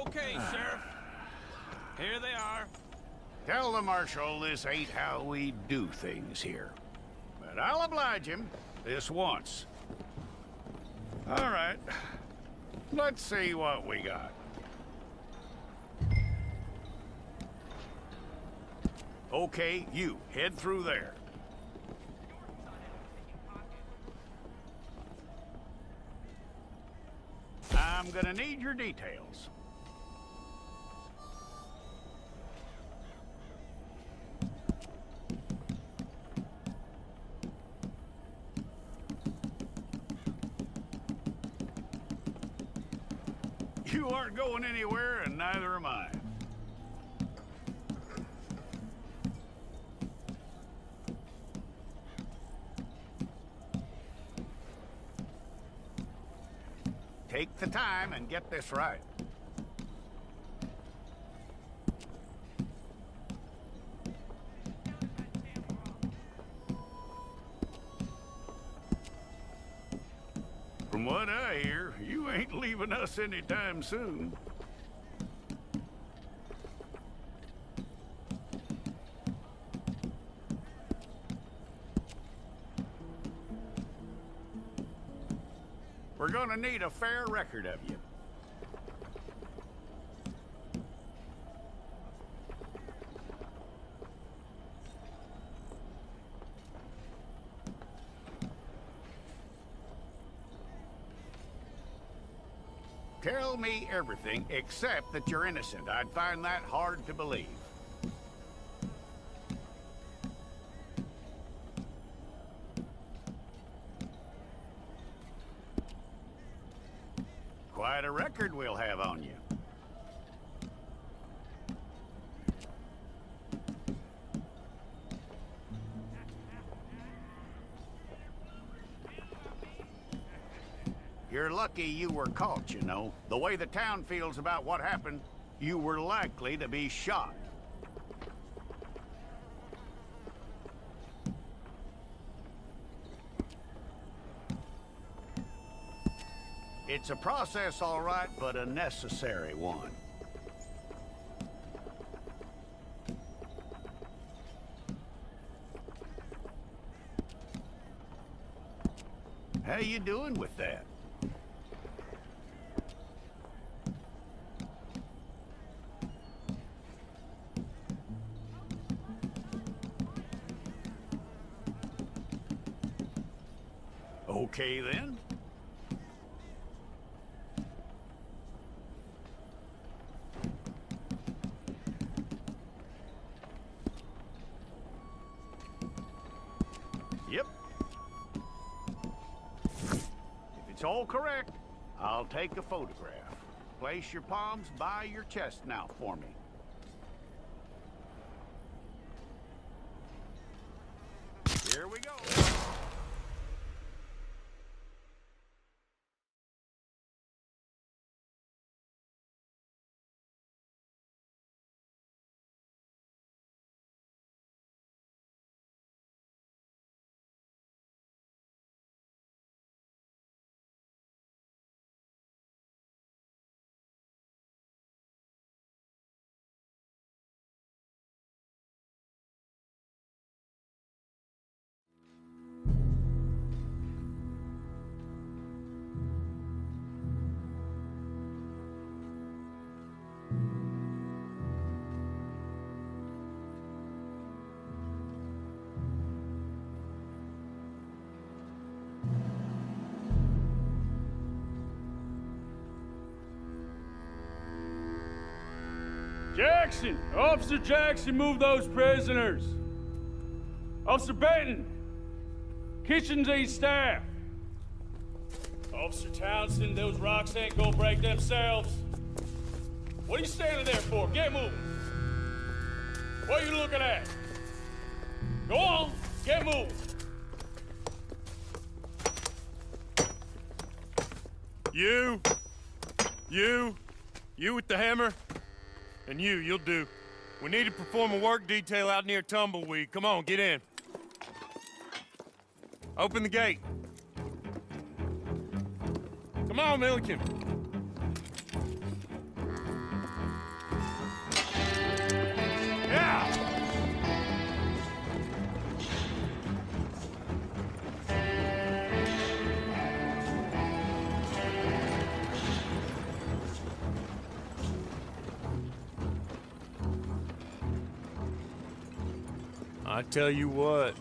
Okay, Sheriff. Here they are. Tell the Marshal this ain't how we do things here. But I'll oblige him this once. All right. Let's see what we got. Okay, you head through there. I'm gonna need your details. You aren't going anywhere, and neither am I. Take the time and get this right. From what I hear, you ain't leaving us anytime soon. We're gonna need a fair record of you. Tell me everything except that you're innocent. I'd find that hard to believe. Quite a record we'll have on you. You're lucky you were caught, you know. The way the town feels about what happened, you were likely to be shot. It's a process, all right, but a necessary one. How you doing with that? Okay, then. Yep. If it's all correct, I'll take a photograph. Place your palms by your chest now for me. Here we go. Jackson! Officer Jackson, move those prisoners! Officer Benton! Kitchens ain't staff! Officer Townsend, those rocks ain't gonna break themselves. What are you standing there for? Get moving! What are you looking at? Go on, get moving! You with the hammer? And you'll do. We need to perform a work detail out near Tumbleweed. Come on, get in. Open the gate. Come on, Milliken. I tell you what,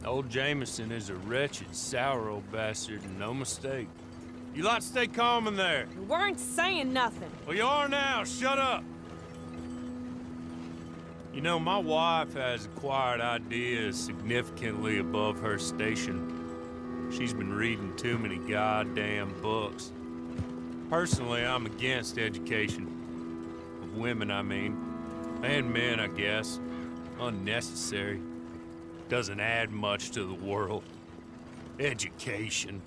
old Jameson is a wretched, sour old bastard, and no mistake. You lot stay calm in there. You weren't saying nothing. Well, you are now. Shut up. You know, my wife has acquired ideas significantly above her station. She's been reading too many goddamn books. Personally, I'm against education. Of women, I mean. And men, I guess. Unnecessary. Doesn't add much to the world. Education.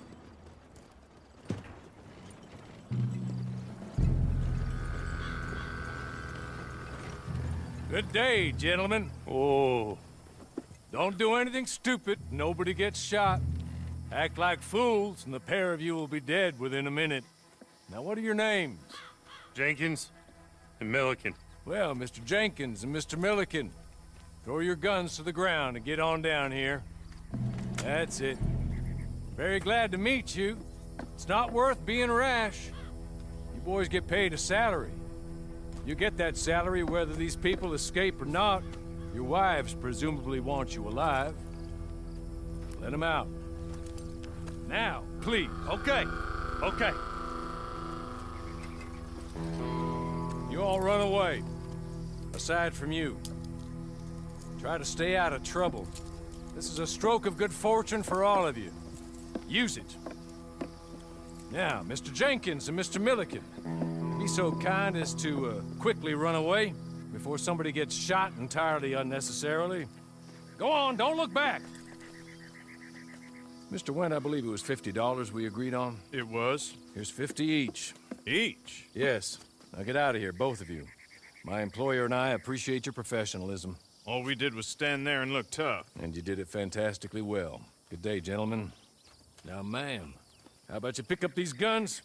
Good day, gentlemen. Oh, Don't do anything stupid. Nobody gets shot. Act like fools, and the pair of you will be dead within a minute. Now, what are your names? Jenkins and Milliken. Well, Mr. Jenkins and Mr. Milliken, throw your guns to the ground and get on down here. That's it. Very glad to meet you. It's not worth being rash. You boys get paid a salary. You get that salary whether these people escape or not. Your wives presumably want you alive. Let them out. Now, please. Okay, okay. You all run away. Aside from you. Try to stay out of trouble. This is a stroke of good fortune for all of you. Use it. Now, Mr. Jenkins and Mr. Milliken, be so kind as to quickly run away before somebody gets shot entirely unnecessarily. Go on, don't look back. Mr. Went, I believe it was $50 we agreed on. It was. Here's 50 each. Each? Yes. Now get out of here, both of you. My employer and I appreciate your professionalism. All we did was stand there and look tough. And you did it fantastically well. Good day, gentlemen. Now, ma'am, how about you pick up these guns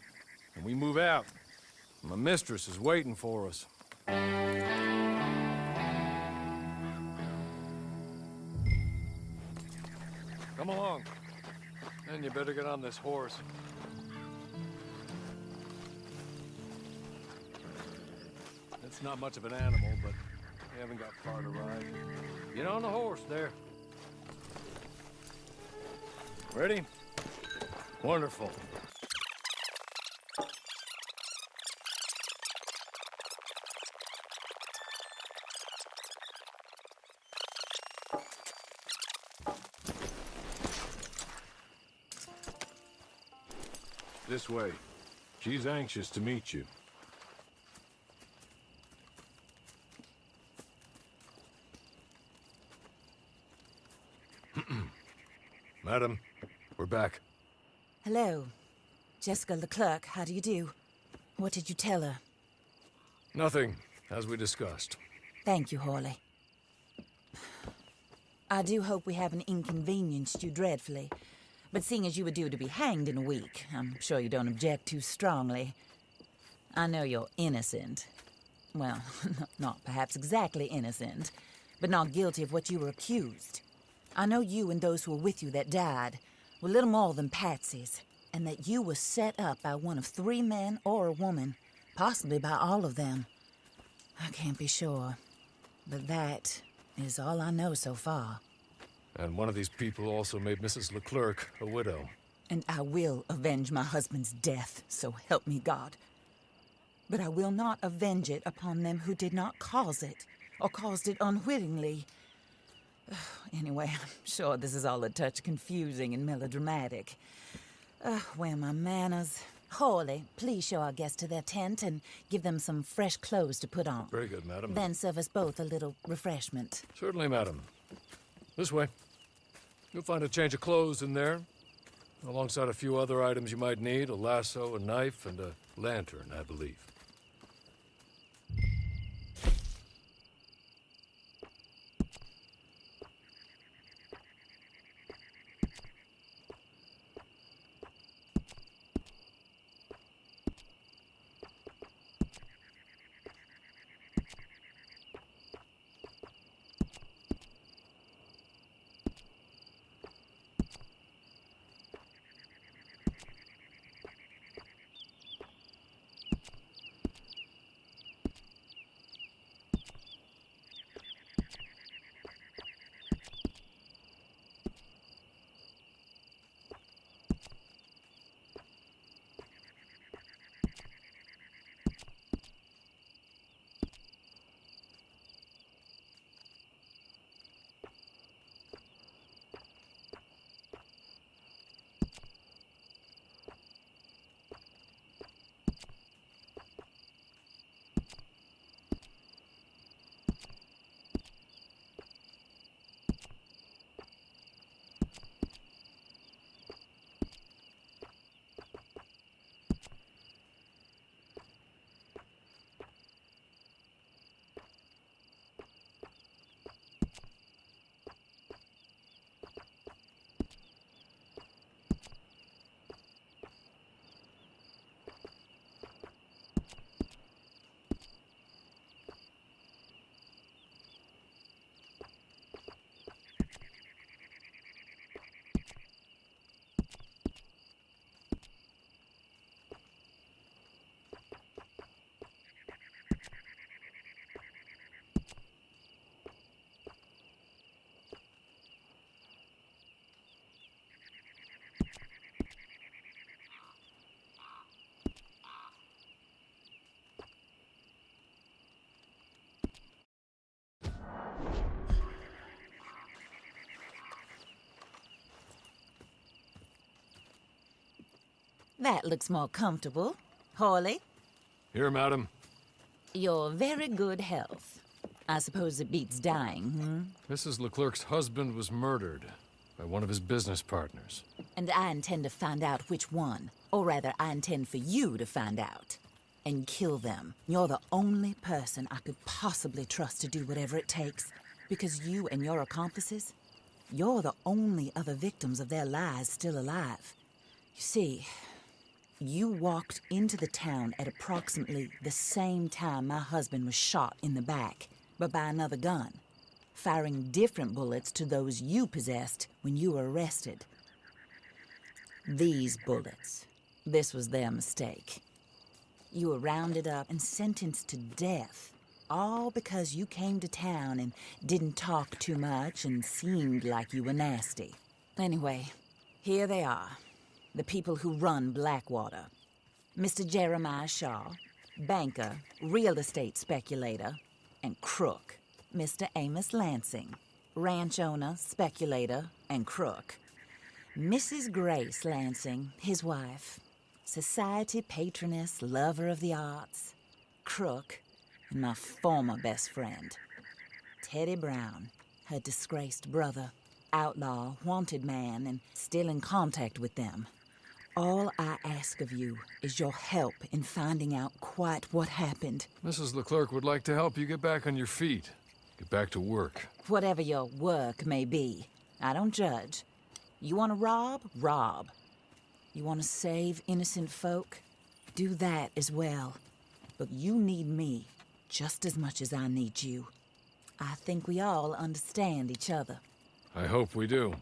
and we move out? My mistress is waiting for us. Come along. And you better get on this horse. It's not much of an animal, but we haven't got far to ride. Get on the horse there. Ready? Wonderful. This way. She's anxious to meet you. Madam, we're back. Hello. Jessica Leclerc, how do you do? What did you tell her? Nothing, as we discussed. Thank you, Hawley. I do hope we haven't inconvenienced you dreadfully. But seeing as you were due to be hanged in a week, I'm sure you don't object too strongly. I know you're innocent. Well, not perhaps exactly innocent, but not guilty of what you were accused. I know you and those who were with you that died were little more than patsies, and that you were set up by one of 3 men or a woman, possibly by all of them. I can't be sure, but that is all I know so far. And one of these people also made Mrs. Leclerc a widow. And I will avenge my husband's death, so help me God. But I will not avenge it upon them who did not cause it, or caused it unwittingly. Anyway, I'm sure this is all a touch confusing and melodramatic. Where are my manners? Hawley, please show our guests to their tent and give them some fresh clothes to put on. Very good, madam. Then serve us both a little refreshment. Certainly, madam. This way. You'll find a change of clothes in there, alongside a few other items you might need, a lasso, a knife, and a lantern, I believe. That looks more comfortable. Hawley, Here, madam. your very good health. I suppose it beats dying, Mrs. Leclerc's husband was murdered by one of his business partners. And I intend to find out which one. Or rather, I intend for you to find out. And kill them. You're the only person I could possibly trust to do whatever it takes. Because you and your accomplices, you're the only other victims of their lies still alive. You see, you walked into the town at approximately the same time my husband was shot in the back, but by another gun, firing different bullets to those you possessed when you were arrested. These bullets, this was their mistake. You were rounded up and sentenced to death, all because you came to town and didn't talk too much and seemed like you were nasty. Anyway, here they are, the people who run Blackwater. Mr. Jeremiah Shaw, banker, real estate speculator, and crook. Mr. Amos Lansing, ranch owner, speculator, and crook. Mrs. Grace Lansing, his wife, society patroness, lover of the arts, crook, and my former best friend. Teddy Brown, her disgraced brother, outlaw, wanted man, and still in contact with them. All I ask of you is your help in finding out quite what happened. Mrs. Leclerc would like to help you get back on your feet. Get back to work. Whatever your work may be, I don't judge. You want to rob? Rob. You want to save innocent folk? Do that as well. But you need me just as much as I need you. I think we all understand each other. I hope we do.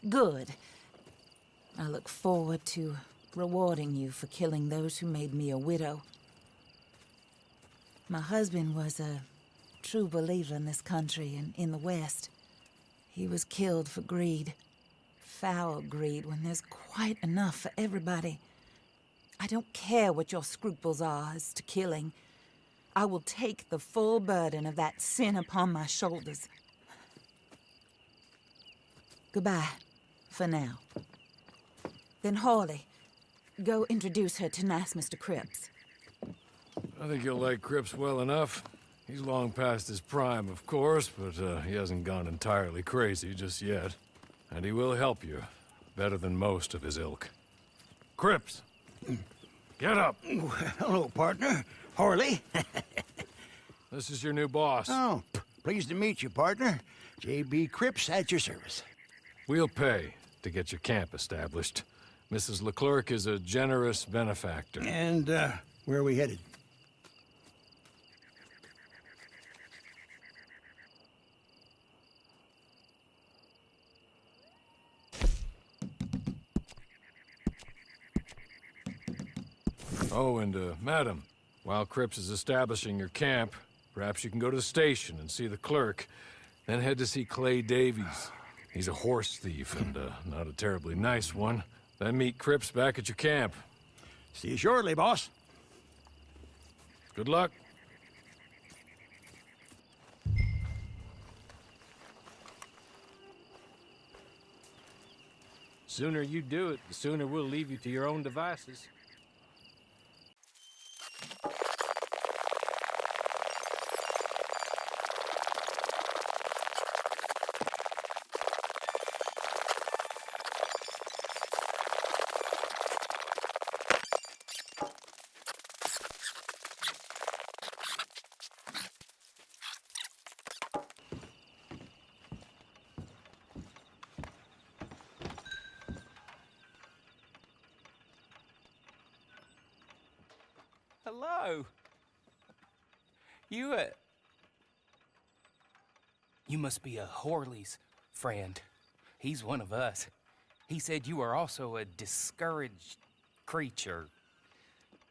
Good. I look forward to rewarding you for killing those who made me a widow. My husband was a true believer in this country and in the West. He was killed for greed. Foul greed when there's quite enough for everybody. I don't care what your scruples are as to killing. I will take the full burden of that sin upon my shoulders. Goodbye, for now. Then Hawley, go introduce her to nice Mr. Cripps. I think you'll like Cripps well enough. He's long past his prime, of course, but he hasn't gone entirely crazy just yet. And he will help you, better than most of his ilk. Cripps! Get up! Hello, partner. Harley. This is your new boss. Oh, pleased to meet you, partner. J.B. Cripps at your service. We'll pay to get your camp established. Mrs. Leclerc is a generous benefactor. And, where are we headed? Oh, and, madam, while Cripps is establishing your camp, perhaps you can go to the station and see the clerk, then head to see Clay Davies. He's a horse thief and, not a terribly nice one. Then meet Cripps back at your camp. See you shortly, boss. Good luck. Sooner you do it, the sooner we'll leave you to your own devices. Hello. You must be a Horley's friend. He's one of us. He said you are also a discouraged creature.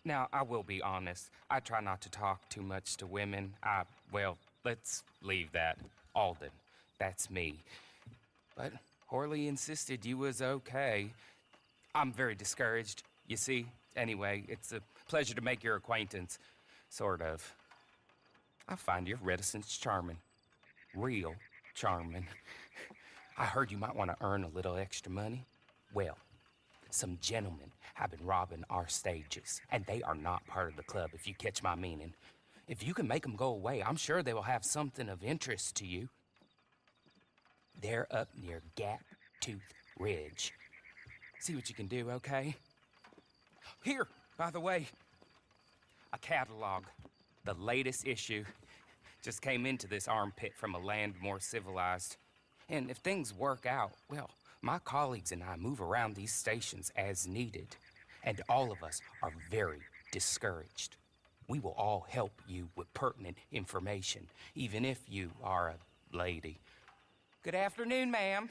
Now, I will be honest. I try not to talk too much to women. Well, let's leave that. Alden, that's me. But Horley insisted you was okay. I'm very discouraged, you see. Anyway, it's a pleasure to make your acquaintance. Sort of. I find your reticence charming. Real charming. I heard you might want to earn a little extra money. Well, Some gentlemen have been robbing our stages, and they are not part of the club, if you catch my meaning. If you can make them go away, I'm sure they will have something of interest to you. They're up near Gap Tooth Ridge. See what you can do, okay? Here, by the way, a catalog. The latest issue just came into this armpit from a land more civilized. And if things work out, well, my colleagues and I move around these stations as needed. And all of us are very discouraged. We will all help you with pertinent information, even if you are a lady. Good afternoon, ma'am.